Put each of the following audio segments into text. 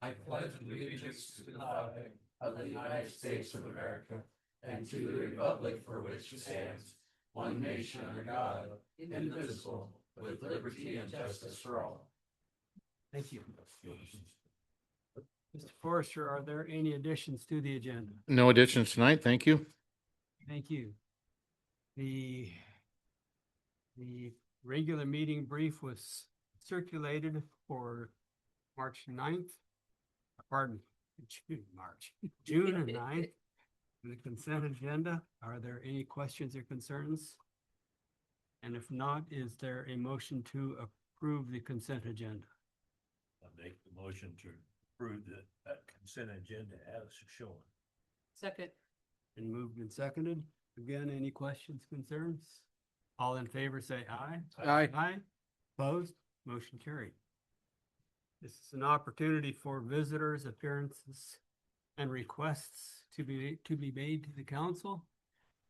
I pledge allegiance to the flag of the United States of America and to the republic for which it stands, one nation under God, indivisible, with liberty and justice for all. Thank you. Mr. Forrester, are there any additions to the agenda? No additions tonight, thank you. Thank you. The regular meeting brief was circulated for March 9th. Pardon, June 9th. The consent agenda, are there any questions or concerns? And if not, is there a motion to approve the consent agenda? I'll make the motion to approve that consent agenda as shown. Second. And moved and seconded. Again, any questions, concerns? All in favor, say aye. Aye. Aye. Opposed? Motion carried. This is an opportunity for visitors, appearances, and requests to be made to the council.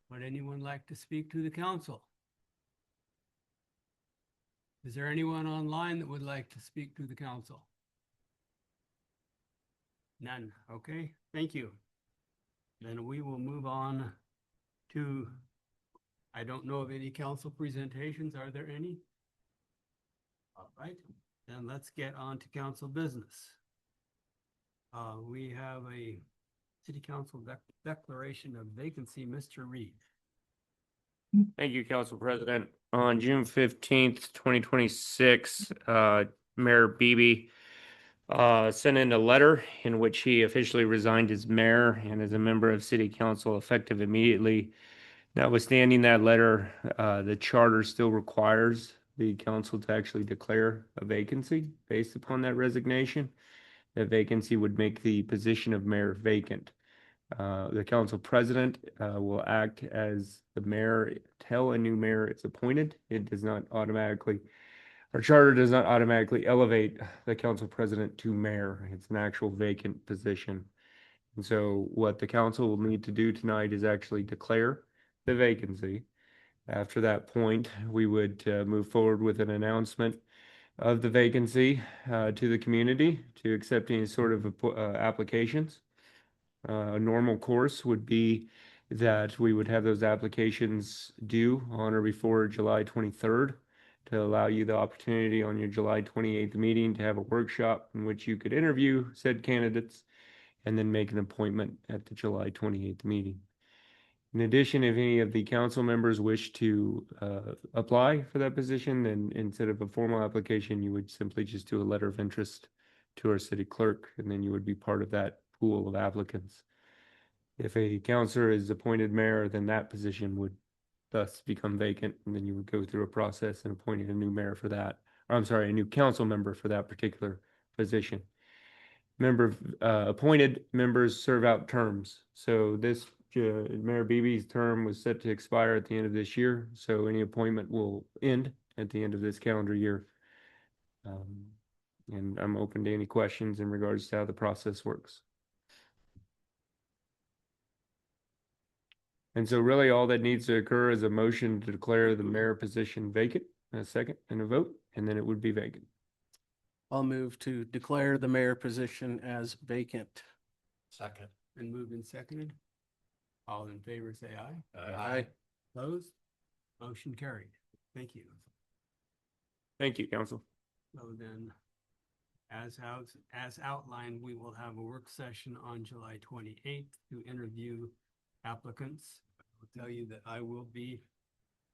Would anyone like to speak to the council? Is there anyone online that would like to speak to the council? None. Okay, thank you. Then we will move on to, I don't know of any council presentations. Are there any? All right, then let's get on to council business. We have a city council declaration of vacancy. Mr. Reed. Thank you, Council President. On June 15th, 2026, Mayor Beebe sent in a letter in which he officially resigned as mayor and as a member of City Council effective immediately. Notwithstanding that letter, the charter still requires the council to actually declare a vacancy based upon that resignation. That vacancy would make the position of mayor vacant. The council president will act as the mayor till a new mayor is appointed. It does not automatically, our charter does not automatically elevate the council president to mayor. It's an actual vacant position. And so what the council will need to do tonight is actually declare the vacancy. After that point, we would move forward with an announcement of the vacancy to the community to accept any sort of applications. A normal course would be that we would have those applications due on or before July 23rd to allow you the opportunity on your July 28th meeting to have a workshop in which you could interview said candidates and then make an appointment at the July 28th meeting. In addition, if any of the council members wish to apply for that position, then instead of a formal application, you would simply just do a letter of interest to our city clerk, and then you would be part of that pool of applicants. If a councilor is appointed mayor, then that position would thus become vacant, and then you would go through a process and appointing a new mayor for that. Or, I'm sorry, a new council member for that particular position. Appointed members serve out terms. So this Mayor Beebe's term was set to expire at the end of this year, so any appointment will end at the end of this calendar year. And I'm open to any questions in regards to how the process works. And so really all that needs to occur is a motion to declare the mayor position vacant, a second and a vote, and then it would be vacant. I'll move to declare the mayor position as vacant. Second. And moved and seconded. All in favor, say aye. Aye. Opposed? Motion carried. Thank you. Thank you, council. So then, as outlined, we will have a work session on July 28th to interview applicants. I will tell you that I will be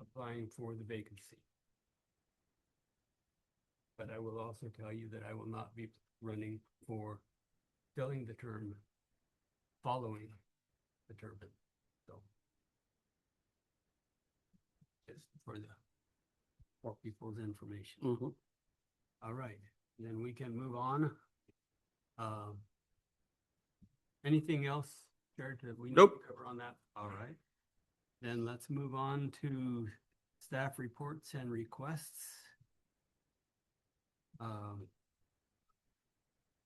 applying for the vacancy. But I will also tell you that I will not be running for filling the term following the term. So just for people's information. Mm-hmm. All right, then we can move on. Anything else, Jared, that we need to Nope. cover on that? All right. Then let's move on to staff reports and requests.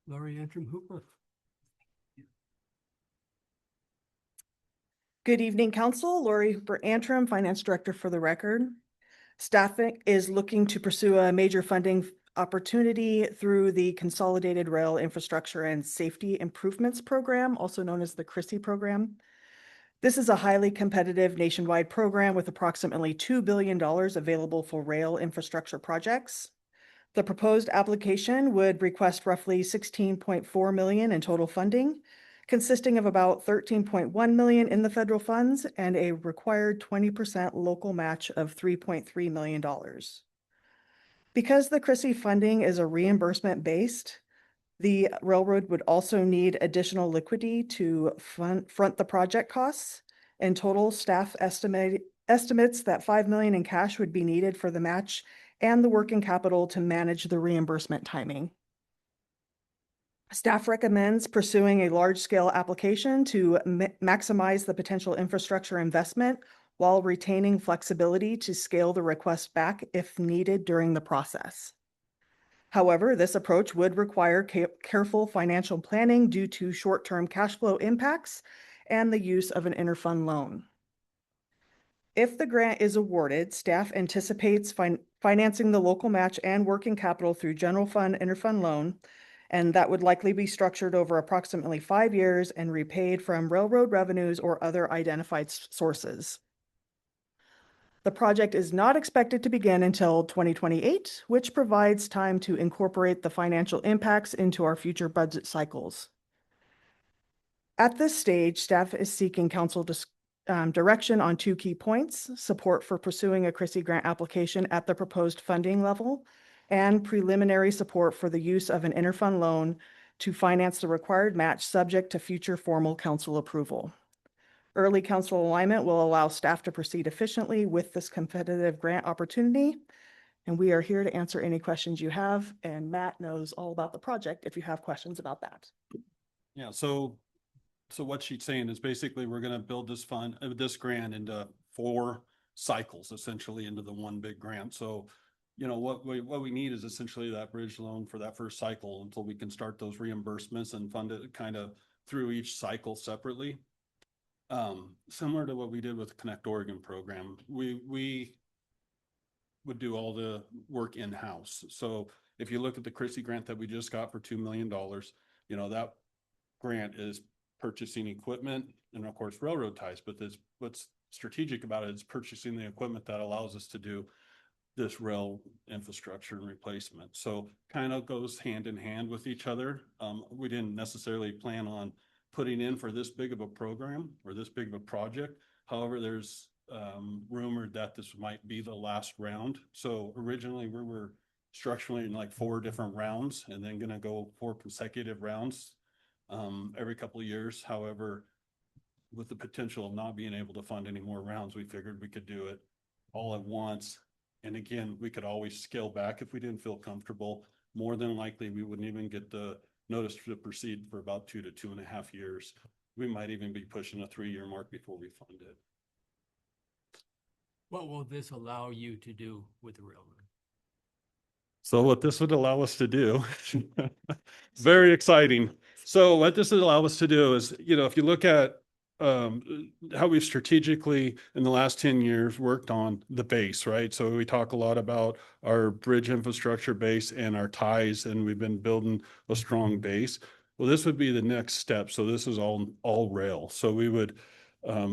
Lori Antrim Hooper. Good evening, Council. Lori Hooper Antrim, Finance Director for the record. Staff is looking to pursue a major funding opportunity through the Consolidated Rail Infrastructure and Safety Improvements Program, also known as the CRISI program. This is a highly competitive nationwide program with approximately $2 billion available for rail infrastructure projects. The proposed application would request roughly $16.4 million in total funding, consisting of about $13.1 million in the federal funds and a required 20% local match of $3.3 million. Because the CRISI funding is a reimbursement based, the railroad would also need additional liquidity to front the project costs. In total, staff estimates that $5 million in cash would be needed for the match and the working capital to manage the reimbursement timing. Staff recommends pursuing a large-scale application to maximize the potential infrastructure investment while retaining flexibility to scale the request back if needed during the process. However, this approach would require careful financial planning due to short-term cash flow impacts and the use of an interfund loan. If the grant is awarded, staff anticipates financing the local match and working capital through general fund interfund loan, and that would likely be structured over approximately 5 years and repaid from railroad revenues or other identified sources. The project is not expected to begin until 2028, which provides time to incorporate the financial impacts into our future budget cycles. At this stage, staff is seeking council direction on 2 key points: support for pursuing a CRISI grant application at the proposed funding level, and preliminary support for the use of an interfund loan to finance the required match subject to future formal council approval. Early council alignment will allow staff to proceed efficiently with this competitive grant opportunity. And we are here to answer any questions you have, and Matt knows all about the project if you have questions about that. Yeah, so what she's saying is basically we're gonna build this fund, this grant into 4 cycles, essentially into the one big grant. So, you know, what we need is essentially that bridge loan for that first cycle until we can start those reimbursements and fund it kind of through each cycle separately. Similar to what we did with the Connect Oregon program, we would do all the work in-house. So if you look at the CRISI grant that we just got for $2 million, you know, that grant is purchasing equipment and of course railroad ties, but what's strategic about it is purchasing the equipment that allows us to do this rail infrastructure and replacement. So kind of goes hand in hand with each other. We didn't necessarily plan on putting in for this big of a program or this big of a project. However, there's rumored that this might be the last round. So originally we were structurally in like 4 different rounds and then gonna go 4 consecutive rounds every couple of years. However, with the potential of not being able to fund any more rounds, we figured we could do it all at once. And again, we could always scale back if we didn't feel comfortable. More than likely, we wouldn't even get the notice to proceed for about 2 to 2.5 years. We might even be pushing a 3-year mark before we fund it. What will this allow you to do with the railroad? So what this would allow us to do, very exciting. So what this would allow us to do is, you know, if you look at how we've strategically in the last 10 years worked on the base, right? So we talk a lot about our bridge infrastructure base and our ties, and we've been building a strong base. Well, this would be the next step. So this is all rail. So we would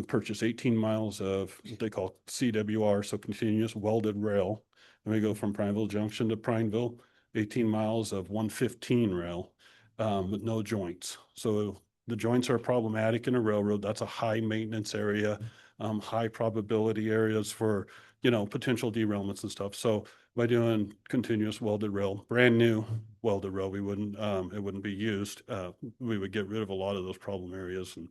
purchase 18 miles of what they call CWR, so continuous welded rail. And we go from Prineville Junction to Prineville, 18 miles of 115 rail with no joints. So the joints are problematic in a railroad. That's a high maintenance area, high probability areas for, you know, potential derailments and stuff. So by doing continuous welded rail, brand new welded rail, we wouldn't, it wouldn't be used. We would get rid of a lot of those problem areas. And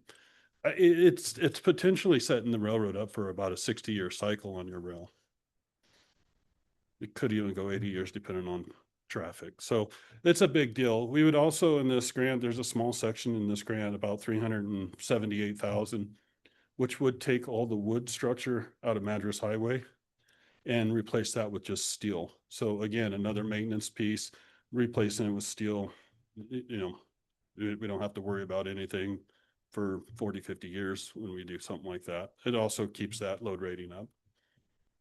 it's potentially setting the railroad up for about a 60-year cycle on your rail. It could even go 80 years depending on traffic. So it's a big deal. We would also in this grant, there's a small section in this grant, about $378,000, which would take all the wood structure out of Madras Highway and replace that with just steel. So again, another maintenance piece, replacing it with steel. You know, we don't have to worry about anything for 40, 50 years when we do something like that. It also keeps that load rating up.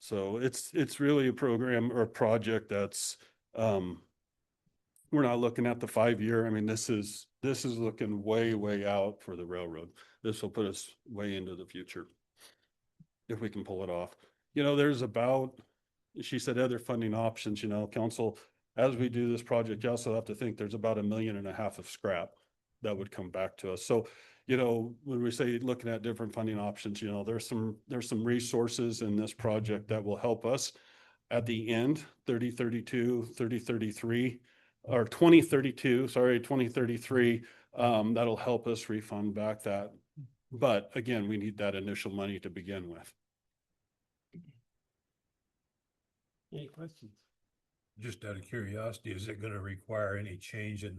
So it's really a program or a project that's we're not looking at the 5 year. I mean, this is looking way, way out for the railroad. This will put us way into the future if we can pull it off. You know, there's about, she said other funding options, you know, council, as we do this project, you also have to think there's about 1.5 million of scrap that would come back to us. So, you know, when we say looking at different funding options, you know, there's some resources in this project that will help us at the end, 3032, 3033, or 2032, sorry, 2033. That'll help us refund back that. But again, we need that initial money to begin with. Any questions? Just out of curiosity, is it gonna require any change in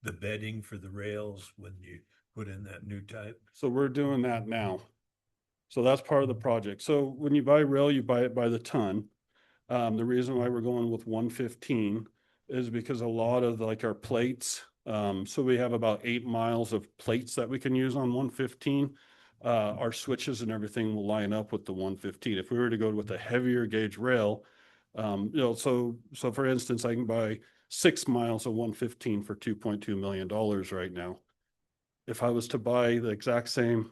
the bedding for the rails when you put in that new type? So we're doing that now. So that's part of the project. So when you buy rail, you buy it by the ton. The reason why we're going with 115 is because a lot of like our plates, so we have about 8 miles of plates that we can use on 115. Our switches and everything will line up with the 115. If we were to go with a heavier gauge rail, you know, so for instance, I can buy 6 miles of 115 for $2.2 million right now. If I was to buy the exact same,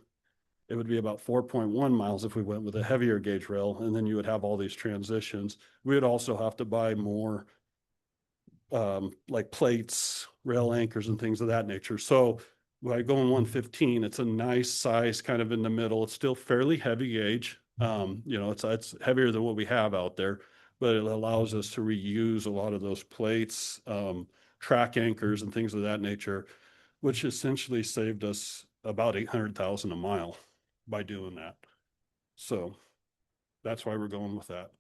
it would be about 4.1 miles if we went with a heavier gauge rail, and then you would have all these transitions. We would also have to buy more like plates, rail anchors and things of that nature. So by going 115, it's a nice size kind of in the middle. It's still fairly heavy gauge. You know, it's heavier than what we have out there, but it allows us to reuse a lot of those plates, track anchors and things of that nature, which essentially saved us about 800,000 a mile by doing that. So that's why we're going with that.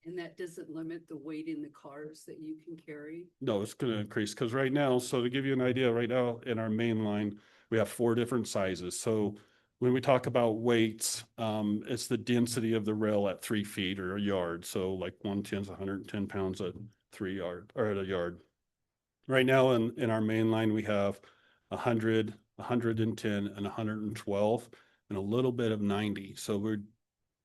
And that doesn't limit the weight in the cars that you can carry? No, it's going to increase because right now, so to give you an idea, right now in our main line, we have 4 different sizes. So when we talk about weights, it's the density of the rail at 3 feet or a yard. So like 110 is 110 pounds at 3 yard or at a yard. Right now in our main line, we have 100, 110 and 112 and a little bit of 90. So we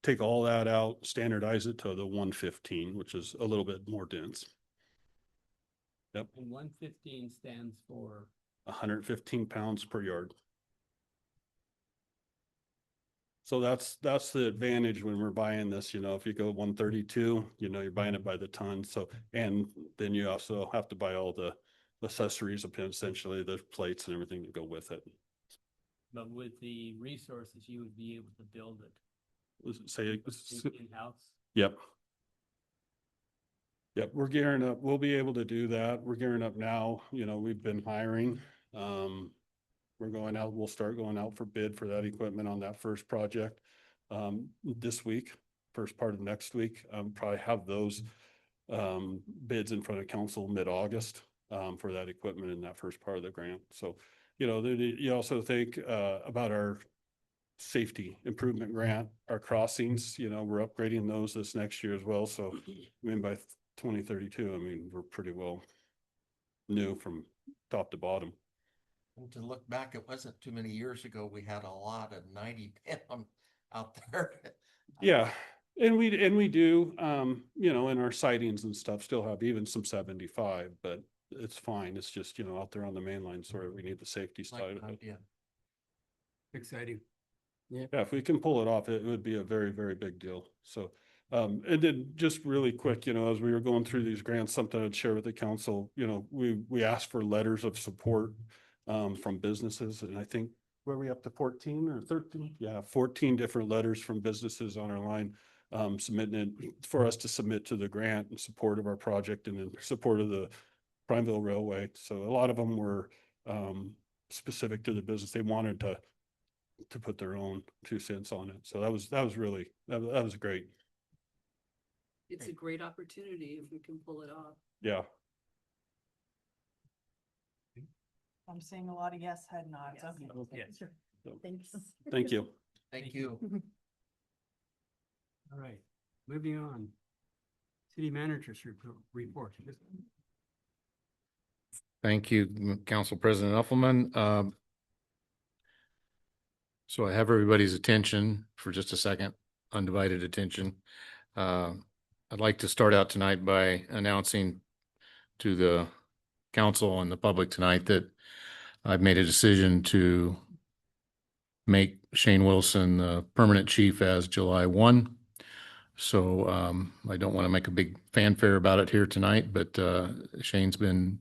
take all that out, standardize it to the 115, which is a little bit more dense. Yep. And 115 stands for? 115 pounds per yard. So that's the advantage when we're buying this, you know, if you go 132, you know, you're buying it by the ton. So, and then you also have to buy all the accessories, essentially the plates and everything that go with it. But with the resources, you would be able to build it Say in-house? Yep. Yep, we're gearing up. We'll be able to do that. We're gearing up now. You know, we've been hiring. We're going out, we'll start going out for bid for that equipment on that first project this week, first part of next week. Probably have those bids in front of council mid-August for that equipment in that first part of the grant. So, you know, you also think about our safety improvement grant, our crossings, you know, we're upgrading those this next year as well. So I mean, by 2032, I mean, we're pretty well new from top to bottom. And to look back, it wasn't too many years ago, we had a lot of 90 pound out there. Yeah. And we do, you know, in our sightings and stuff still have even some 75, but it's fine. It's just, you know, out there on the main line, sort of, we need the safety side of it. Yeah. Exciting. Yeah, if we can pull it off, it would be a very, very big deal. So, and then just really quick, you know, as we were going through these grants, something I'd share with the council, you know, we asked for letters of support from businesses, and I think where we up to 14 or 13? Yeah, 14 different letters from businesses on our line submitting it for us to submit to the grant in support of our project and in support of the Prineville Railway. So a lot of them were specific to the business. They wanted to put their own 2 cents on it. So that was really, that was great. It's a great opportunity if we can pull it off. Yeah. I'm seeing a lot of yes head nods. Yes. Okay. Yes. Thanks. Thank you. Thank you. All right, moving on. City manager's report. Thank you, Council President Uffelman. So I have everybody's attention for just a second, undivided attention. I'd like to start out tonight by announcing to the council and the public tonight that I've made a decision to make Shane Wilson the permanent chief as July 1. So I don't want to make a big fanfare about it here tonight, but Shane's been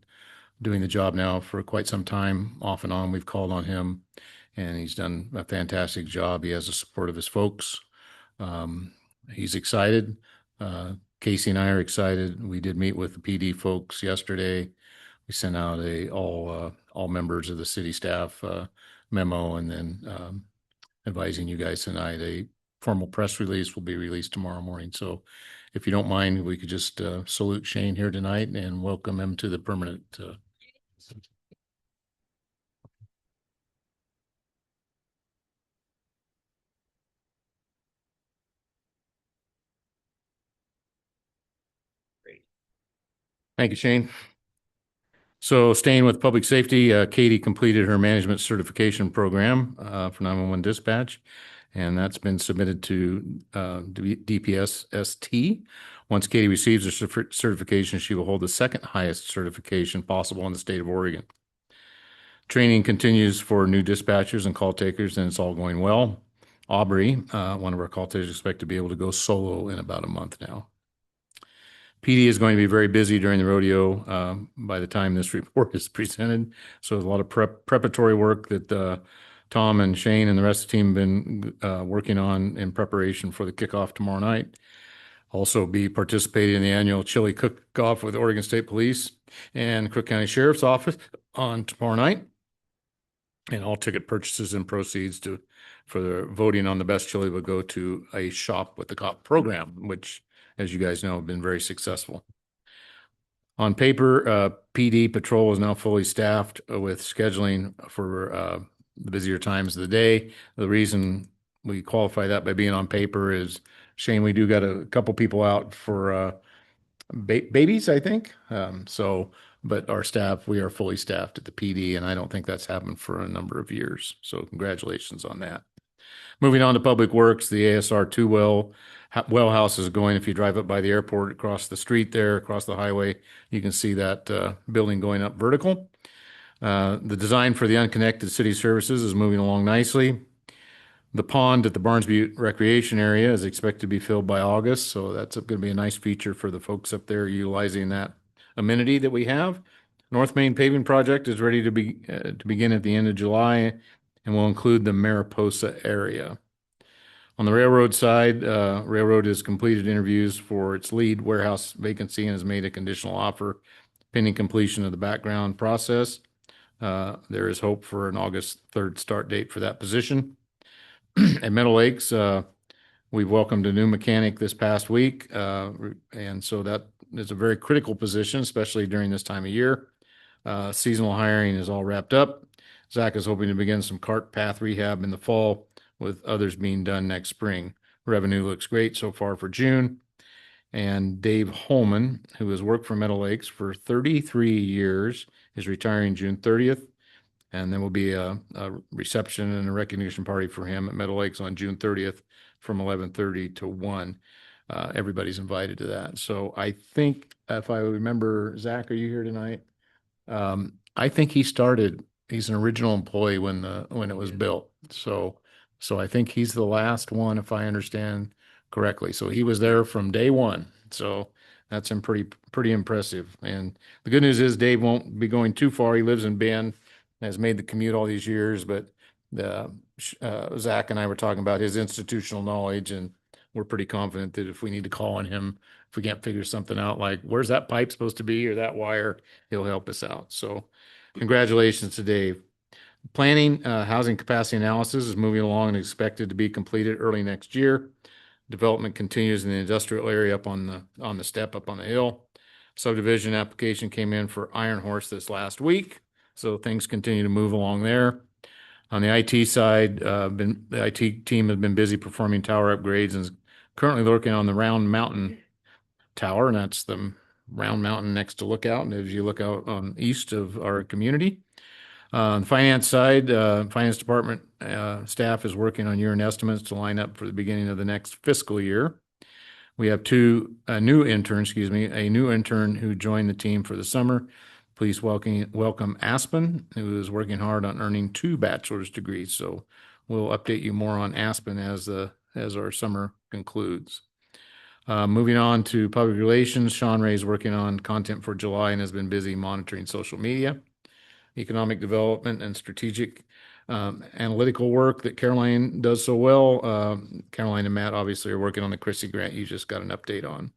doing the job now for quite some time, off and on. We've called on him, and he's done a fantastic job. He has the support of his folks. He's excited. Casey and I are excited. We did meet with the PD folks yesterday. We sent out all members of the city staff memo, and then advising you guys tonight a formal press release will be released tomorrow morning. So if you don't mind, we could just salute Shane here tonight and welcome him to the permanent. Great. Thank you, Shane. So staying with public safety, Katie completed her management certification program for 911 dispatch, and that's been submitted to DPS-ST. Once Katie receives her certification, she will hold the second highest certification possible in the state of Oregon. Training continues for new dispatchers and call takers, and it's all going well. Aubrey, one of our call takers, expect to be able to go solo in about a month now. PD is going to be very busy during the rodeo by the time this report is presented. So there's a lot of preparatory work that Tom and Shane and the rest of the team have been working on in preparation for the kickoff tomorrow night. Also be participating in the annual chili cook-off with Oregon State Police and Crook County Sheriff's Office on tomorrow night. And all ticket purchases and proceeds for the voting on the best chili will go to a Shop with the Cop program, which, as you guys know, have been very successful. On paper, PD patrol is now fully staffed with scheduling for the busier times of the day. The reason we qualify that by being on paper is, Shane, we do got a couple people out for babies, I think. But our staff, we are fully staffed at the PD, and I don't think that's happened for a number of years. So congratulations on that. Moving on to Public Works, the ASR 2 well house is going. If you drive up by the airport, across the street there, across the highway, you can see that building going up vertical. The design for the unconnected city services is moving along nicely. The pond at the Barnesview Recreation Area is expected to be filled by August, so that's going to be a nice feature for the folks up there utilizing that amenity that we have. North Main paving project is ready to begin at the end of July and will include the Mariposa area. On the railroad side, railroad has completed interviews for its lead warehouse vacancy and has made a conditional offer pending completion of the background process. There is hope for an August 3rd start date for that position. At Meadow Lakes, we've welcomed a new mechanic this past week, and so that is a very critical position, especially during this time of year. Seasonal hiring is all wrapped up. Zach is hoping to begin some cart path rehab in the fall, with others being done next spring. Revenue looks great so far for June. And Dave Holman, who has worked for Meadow Lakes for 33 years, is retiring June 30th. And then will be a reception and a recognition party for him at Meadow Lakes on June 30th from 11:30 to 1. Everybody's invited to that. So I think, if I remember, Zach, are you here tonight? I think he's an original employee when it was built. So I think he's the last one, if I understand correctly. So he was there from day one. So that's pretty impressive. And the good news is Dave won't be going too far. He lives in Bend, has made the commute all these years, but Zach and I were talking about his institutional knowledge, and we're pretty confident that if we need to call on him, if we can't figure something out, like where's that pipe supposed to be or that wire, he'll help us out. So congratulations to Dave. Planning, housing capacity analysis is moving along and expected to be completed early next year. Development continues in the industrial area up on the step up on the hill. Subdivision application came in for Iron Horse this last week, so things continue to move along there. On the IT side, the IT team has been busy performing tower upgrades and is currently working on the Round Mountain Tower, and that's the Round Mountain next to Lookout, and as you look out on east of our community. On the finance side, finance department staff is working on year-end estimates to line up for the beginning of the next fiscal year. We have a new intern who joined the team for the summer, Please welcome Aspen, who is working hard on earning 2 bachelor's degrees. So we'll update you more on Aspen as our summer concludes. Moving on to public relations, Sean Ray is working on content for July and has been busy monitoring social media, economic development, and strategic analytical work that Caroline does so well. Caroline and Matt obviously are working on the Chrissy grant you just got an update on.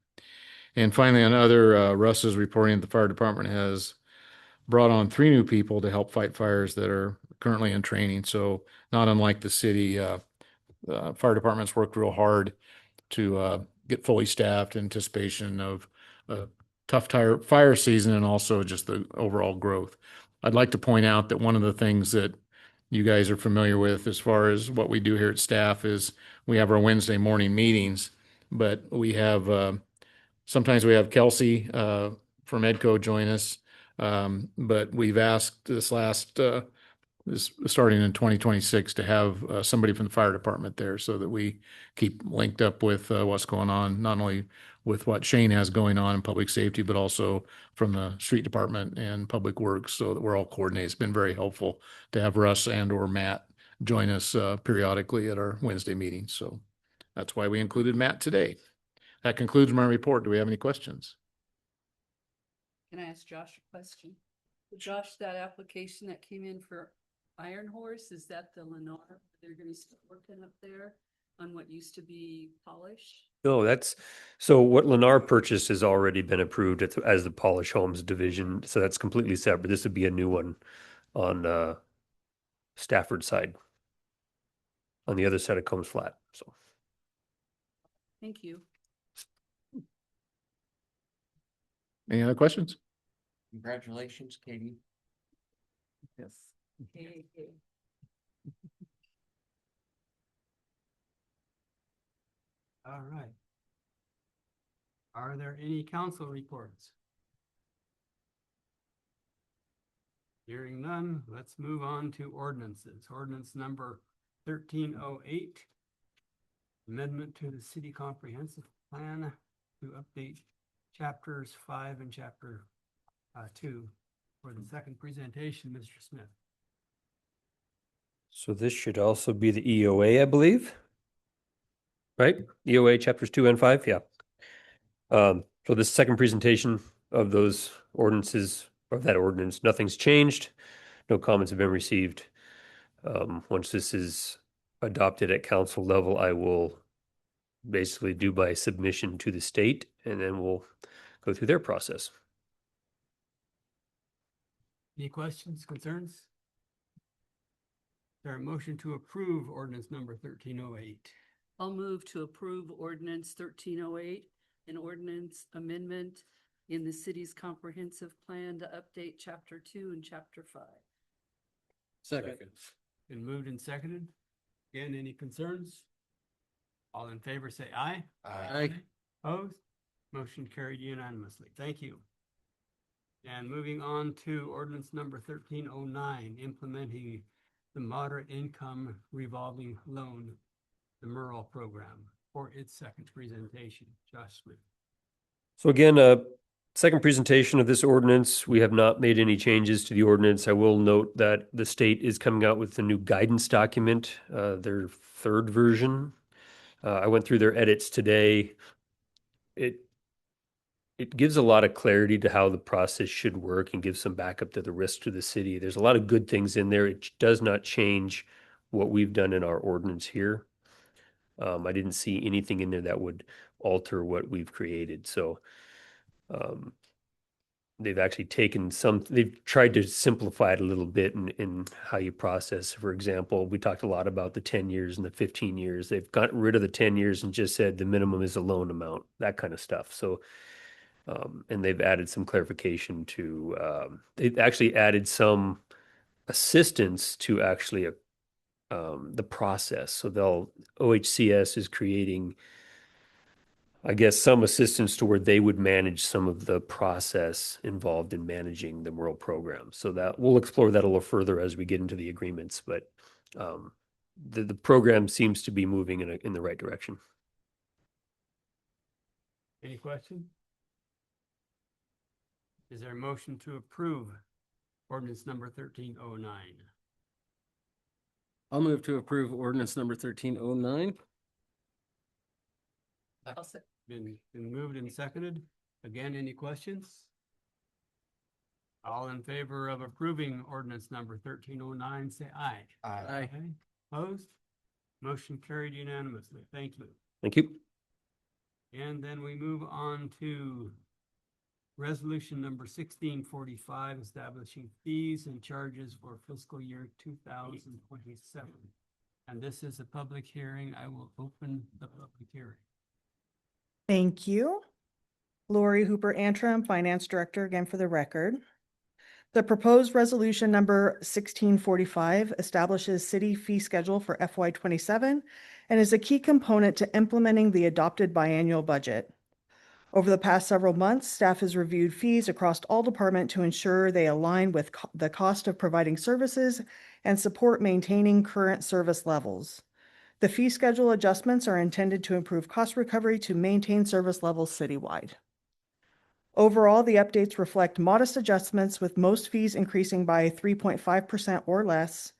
And finally, on other, Russ is reporting that the fire department has brought on 3 new people to help fight fires that are currently in training. So not unlike the city, fire departments worked real hard to get fully staffed in anticipation of a tough fire season and also just the overall growth. I'd like to point out that one of the things that you guys are familiar with as far as what we do here at staff is we have our Wednesday morning meetings, but we have sometimes we have Kelsey from EDCO join us, but we've asked starting in 2026 to have somebody from the fire department there so that we keep linked up with what's going on, not only with what Shane has going on in public safety, but also from the street department and public works so that we're all coordinated. It's been very helpful to have Russ and or Matt join us periodically at our Wednesday meetings. So that's why we included Matt today. That concludes my report. Do we have any questions? Can I ask Josh a question? Josh, that application that came in for Iron Horse, is that the Lennar? They're gonna start working up there on what used to be Polish? No, so what Lennar purchased has already been approved as the Polish Homes division, so that's completely separate. This would be a new one on Stafford side. On the other side of Combs Flat, so. Thank you. Any other questions? Congratulations, Katie. Yes. Okay. All right. Are there any council reports? Hearing none, let's move on to ordinances. Ordinance number 1308. Amendment to the city comprehensive plan to update chapters 5 and chapter 2. For the second presentation, Mr. Smith. So this should also be the EOA, I believe. Right? EOA chapters 2 and 5, yeah. So this second presentation of those ordinances, of that ordinance, nothing's changed. No comments have been received. Once this is adopted at council level, I will basically do by submission to the state, and then we'll go through their process. Any questions, concerns? Is there a motion to approve ordinance number 1308? I'll move to approve ordinance 1308, an ordinance amendment in the city's comprehensive plan to update chapter 2 and chapter 5. Second. Been moved and seconded. Again, any concerns? All in favor say aye. Aye. Opposed? Motion carried unanimously. Thank you. And moving on to ordinance number 1309, implementing the moderate income revolving loan, the MERL program, for its second presentation. Josh Smith. So again, second presentation of this ordinance. We have not made any changes to the ordinance. I will note that the state is coming out with a new guidance document, their third version. I went through their edits today. It gives a lot of clarity to how the process should work and gives some backup to the risk to the city. There's a lot of good things in there. It does not change what we've done in our ordinance here. I didn't see anything in there that would alter what we've created. So they've actually they've tried to simplify it a little bit in how you process. For example, we talked a lot about the 10 years and the 15 years. They've gotten rid of the 10 years and just said the minimum is a loan amount, that kind of stuff. So and they've added some clarification to, they've actually added some assistance to actually the process. So OHCS is creating, I guess, some assistance to where they would manage some of the process involved in managing the MERL program. So that we'll explore that a little further as we get into the agreements, but the program seems to be moving in the right direction. Any questions? Is there a motion to approve ordinance number 1309? I'll move to approve ordinance number 1309. I'll say, Been moved and seconded. Again, any questions? All in favor of approving ordinance number 1309, say aye. Aye. Opposed? Motion carried unanimously. Thank you. Thank you. And then we move on to resolution number 1645, establishing fees and charges for fiscal year 2027. And this is a public hearing. I will open the public hearing. Thank you. Lori Hooper Antrim, Finance Director, again for the record. The proposed resolution number 1645 establishes city fee schedule for FY 27 and is a key component to implementing the adopted biannual budget. Over the past several months, staff has reviewed fees across all departments to ensure they align with the cost of providing services and support maintaining current service levels. The fee schedule adjustments are intended to improve cost recovery to maintain service levels citywide. Overall, the updates reflect modest adjustments, with most fees increasing by 3.5% or less.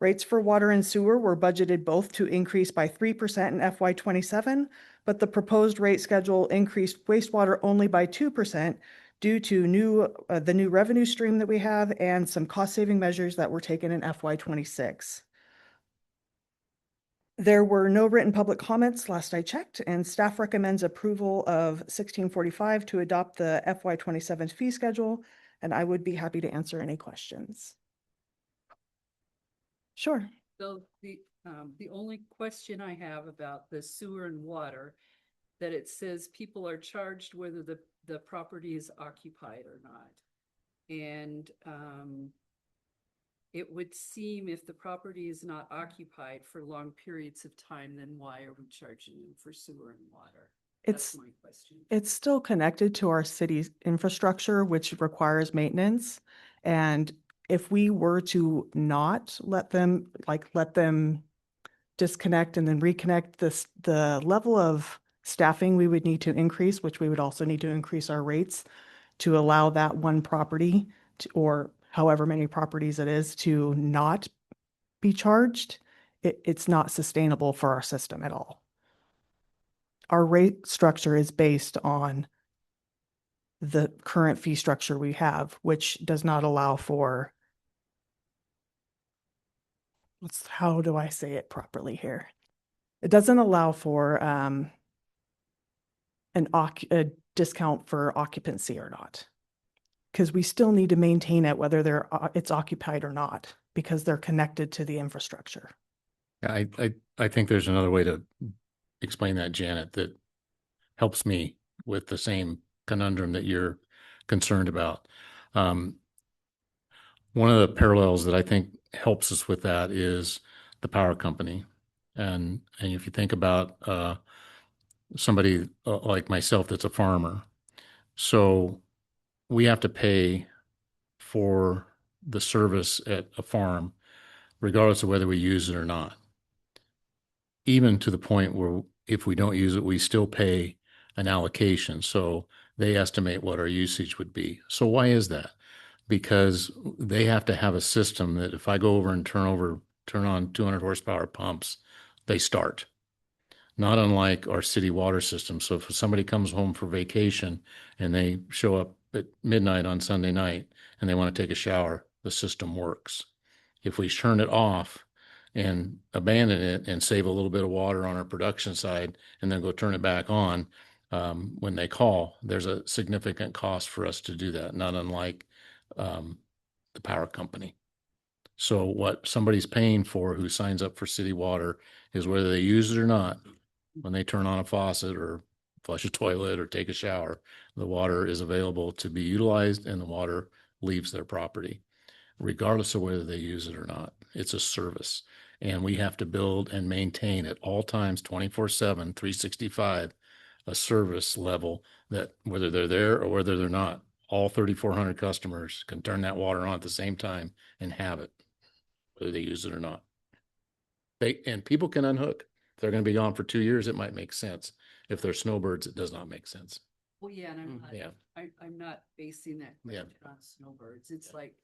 Rates for water and sewer were budgeted both to increase by 3% in FY 27, but the proposed rate schedule increased wastewater only by 2% due to the new revenue stream that we have and some cost-saving measures that were taken in FY 26. There were no written public comments last I checked, and staff recommends approval of 1645 to adopt the FY 27 fee schedule, and I would be happy to answer any questions. Sure. so the only question I have about the sewer and water, that it says people are charged whether the property is occupied or not. And it would seem if the property is not occupied for long periods of time, then why are we charging them for sewer and water? That's my question. It's still connected to our city's infrastructure, which requires maintenance. And if we were to not let them disconnect and then reconnect, the level of staffing we would need to increase, which we would also need to increase our rates to allow that one property or however many properties it is to not be charged. It's not sustainable for our system at all. Our rate structure is based on the current fee structure we have, which does not allow for, how do I say it properly here? It doesn't allow for a discount for occupancy or not, because we still need to maintain it whether it's occupied or not, because they're connected to the infrastructure. I think there's another way to explain that, Janet, that helps me with the same conundrum that you're concerned about. One of the parallels that I think helps us with that is the power company. And if you think about somebody like myself that's a farmer, so we have to pay for the service at a farm, regardless of whether we use it or not. Even to the point where if we don't use it, we still pay an allocation. So they estimate what our usage would be. So why is that? Because they have to have a system that if I go over and turn on 200 horsepower pumps, they start. Not unlike our city water system. So if somebody comes home for vacation and they show up at midnight on Sunday night and they want to take a shower, the system works. If we turn it off and abandon it and save a little bit of water on our production side and then go turn it back on, when they call, there's a significant cost for us to do that, not unlike the power company. So what somebody's paying for who signs up for city water is whether they use it or not. When they turn on a faucet or flush a toilet or take a shower, the water is available to be utilized and the water leaves their property, regardless of whether they use it or not. It's a service. And we have to build and maintain at all times, 24/7, 365, a service level that whether they're there or whether they're not, all 3,400 customers can turn that water on at the same time and have it, whether they use it or not. And people can unhook. If they're going to be gone for 2 years, it might make sense. If they're snowbirds, it does not make sense. Well, yeah, and I'm Yeah. not, I'm not basing that Yeah. question on snowbirds. It's like,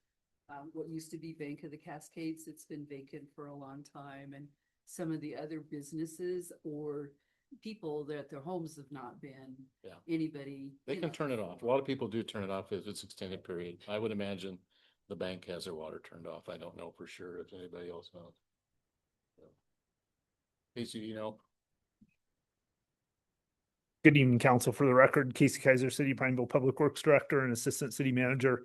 what used to be Bank of the Cascades, it's been vacant for a long time, and some of the other businesses or people that their homes have not been. Yeah. Anybody. They you can know, turn it off. A lot of people do turn it off if it's extended period. I would imagine the bank has their water turned off. I don't know for sure if anybody else knows. Casey, you know? Good evening, council. For the record, Casey Kaiser, City Prineville Public Works Director and Assistant City Manager.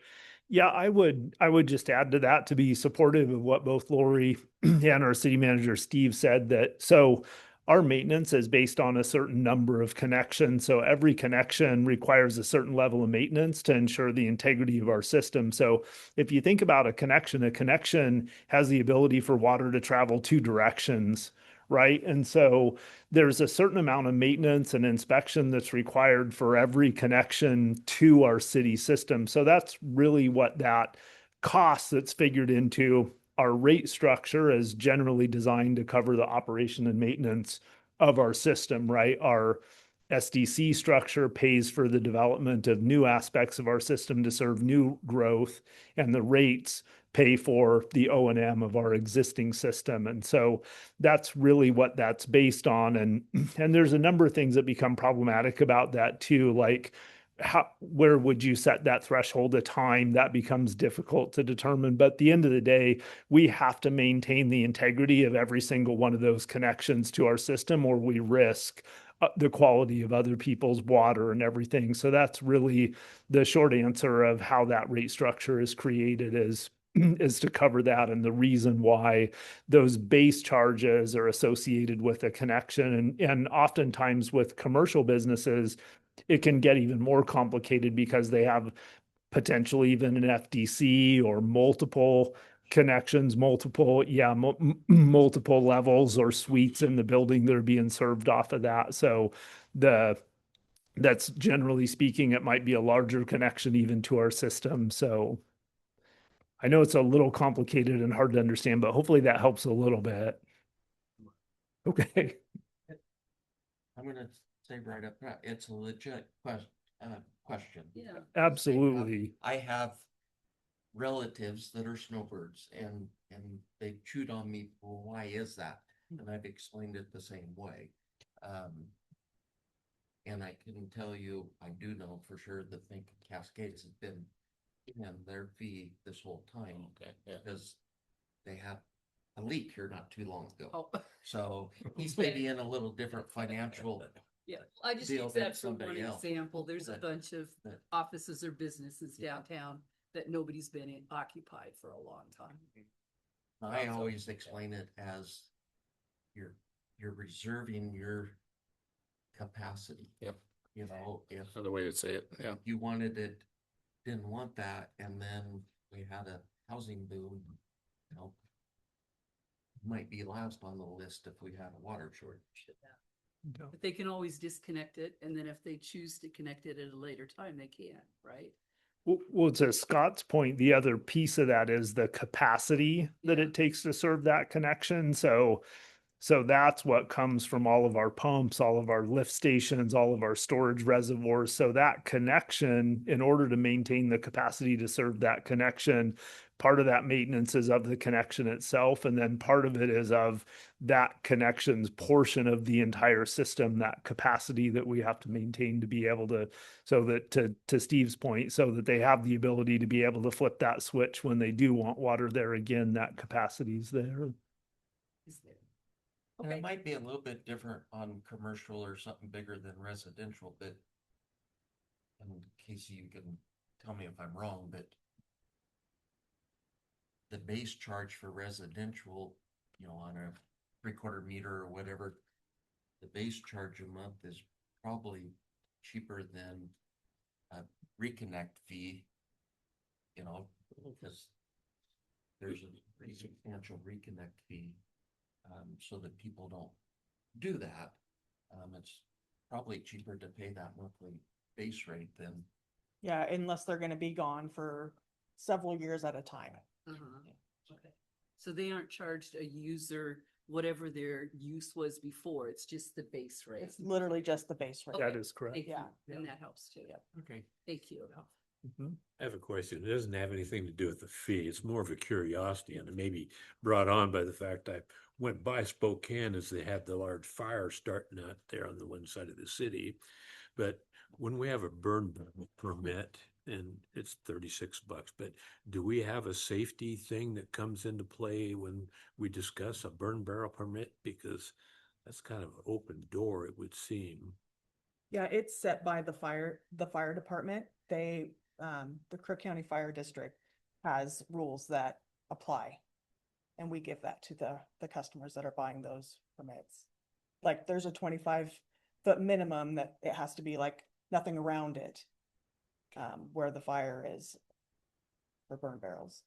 Yeah, I would just add to that to be supportive of what both Lori and our city manager Steve said, that so our maintenance is based on a certain number of connections. So every connection requires a certain level of maintenance to ensure the integrity of our system. So if you think about a connection has the ability for water to travel two directions, right? And so there's a certain amount of maintenance and inspection that's required for every connection to our city system. So that's really what that cost that's figured into our rate structure is generally designed to cover the operation and maintenance of our system, right? Our SDC structure pays for the development of new aspects of our system to serve new growth, and the rates pay for the O&M of our existing system. And so that's really what that's based on. And there's a number of things that become problematic about that too, like where would you set that threshold of time? That becomes difficult to determine. But at the end of the day, we have to maintain the integrity of every single one of those connections to our system, or we risk the quality of other people's water and everything. So that's really the short answer of how that rate structure is created, is to cover that, and the reason why those base charges are associated with a connection. And oftentimes with commercial businesses, it can get even more complicated because they have potentially even an FDC or multiple connections, multiple levels or suites in the building that are being served off of that. So that's generally speaking, it might be a larger connection even to our system. So I know it's a little complicated and hard to understand, but hopefully that helps a little bit. Okay. I'm gonna say right up front, it's a legit question. Yeah. Absolutely. I have relatives that are snowbirds and they chewed on me, well, why is that? And I've explained it the same way. And I can tell you, I do know for sure that Bank of Cascades has been in their fee this whole time. Okay, yeah. Because they had a leak here not too long ago. Oh, So he's maybe in a little different financial. yeah, I just Deal use than that for one somebody else. example. There's a But- bunch of but- offices or businesses downtown that nobody's been occupied for a long time. I always explain it as you're reserving your capacity. Yep. You know, if Another way to say it, yeah. you wanted it, didn't want that, and then we had a housing boom, you know, might be last on the list if we had a water shortage. But they can always disconnect it, and then if they choose to connect it at a later time, they can, right? Well, to Scott's point, the other piece of that is the capacity that Yeah. it takes to serve that connection. So that's what comes from all of our pumps, all of our lift stations, all of our storage reservoirs. So that connection, in order to maintain the capacity to serve that connection, part of that maintenance is of the connection itself. And then part of it is of that connection's portion of the entire system, that capacity that we have to maintain to be able to, so that to Steve's point, so that they have the ability to be able to flip that switch when they do want water there again, that capacity's there. Is there? And Okay. it might be a little bit different on commercial or something bigger than residential, but and Casey, you can tell me if I'm wrong, but the base charge for residential, you know, on a 3/4 meter or whatever, the base charge a month is probably cheaper than a reconnect fee, you know, because there's a pretty substantial reconnect fee. So that people don't do that. It's probably cheaper to pay that monthly base rate than. Yeah, unless they're gonna be gone for several years at a time. Uh-huh. Okay. So they aren't charged a user whatever their use was before. It's just the base rate. It's literally just the base rate. That Okay. is correct. Thank you. Yeah. And that helps too. Okay. Thank you. I have a question. It doesn't have anything to do with the fee. It's more of a curiosity, and it may be brought on by the fact I went by Spokane as they had the large fire starting out there on the one side of the city. But when we have a burn permit and it's $36, but do we have a safety thing that comes into play when we discuss a burn barrel permit? Because that's kind of an open door, it would seem. Yeah, it's set by the fire department. They, the Crook County Fire District has rules that apply. And we give that to the customers that are buying those permits. Like, there's a 25-foot minimum that it has to be like nothing around it. Where the fire is for burn barrels.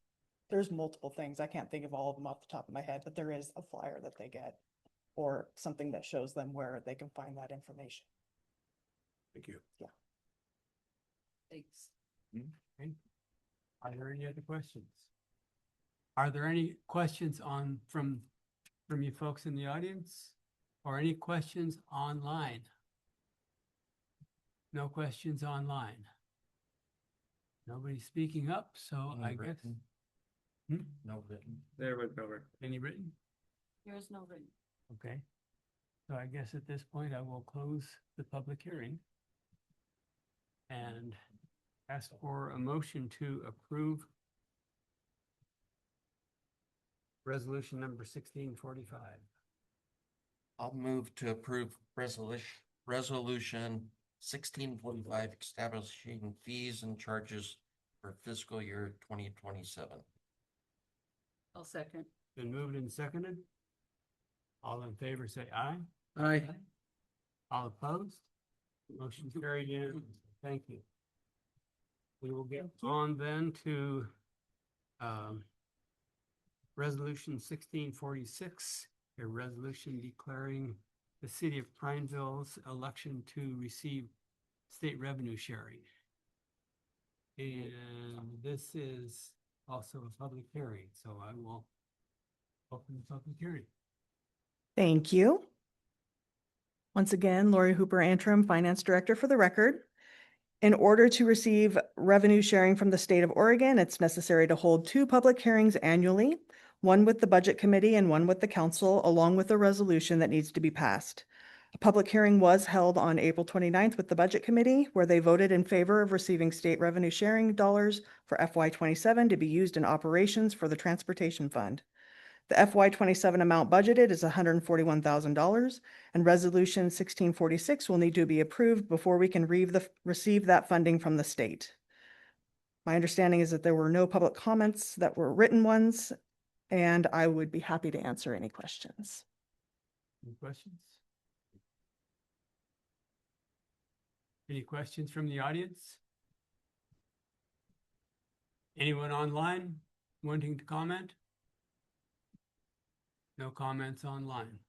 There's multiple things. I can't think of all of them off the top of my head, but there is a flyer that they get or something that shows them where they can find that information. Thank you. Thanks. Okay. Are there any other questions? Are there any questions from you folks in the audience? Or any questions online? No questions online. Nobody's speaking up, so I guess. No written. There we go. Any written? There is no written. Okay. So I guess at this point, I will close the public hearing. And ask for a motion to approve resolution number 1645. I'll move to approve resolution 1645, establishing fees and charges for fiscal year 2027. I'll second. Been moved and seconded. All in favor, say aye. Aye. All opposed? Motion carried in. Thank you. We will get on then to resolution 1646, a resolution declaring the city of Prineville's election to receive state revenue sharing. And this is also a public hearing, so I will open the public hearing. Thank you. Once again, Lori Hooper Antrim, Finance Director for the record. In order to receive revenue sharing from the state of Oregon, it's necessary to hold 2 public hearings annually, one with the Budget Committee and one with the Council, along with a resolution that needs to be passed. A public hearing was held on April 29th with the Budget Committee, where they voted in favor of receiving state revenue sharing dollars for FY27 to be used in operations for the Transportation Fund. The FY27 amount budgeted is $141,000, and Resolution 1646 will need to be approved before we can receive that funding from the state. My understanding is that there were no public comments that were written ones, and I would be happy to answer any questions. Any questions? Any questions from the audience? Anyone online wanting to comment? No comments online.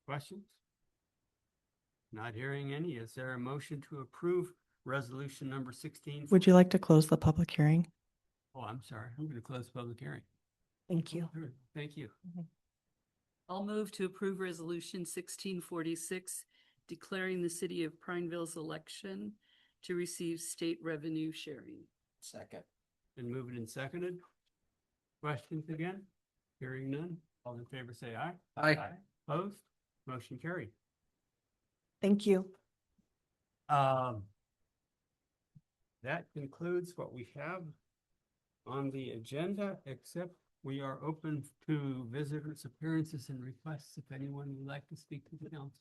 Questions? Not hearing any. Is there a motion to approve resolution number 16? Would you like to close the public hearing? Oh, I'm sorry. I'm going to close the public hearing. Thank you. Thank you. I'll move to approve resolution 1646, declaring the city of Prineville's election to receive state revenue sharing. Second. Been moved and seconded. Questions again? Hearing none. All in favor say aye. Aye. Opposed? Motion carried. Thank you. That concludes what we have on the agenda, except we are open to visitors' appearances and requests if anyone would like to speak to the council.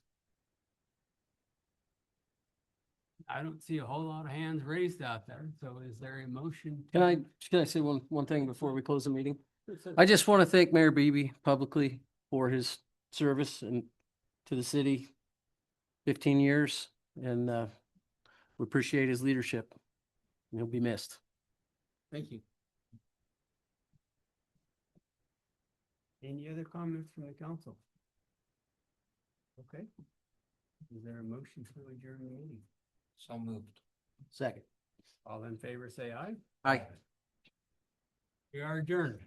I don't see a whole lot of hands raised out there, so is there a motion? Can I say one thing before we close the meeting? I just want to thank Mayor Beebe publicly for his service and to the city, 15 years, and we appreciate his leadership. He'll be missed. Thank you. Any other comments from the council? Okay. Is there a motion to adjourn the meeting? So moved. Second. All in favor, say aye. Aye. We are adjourned.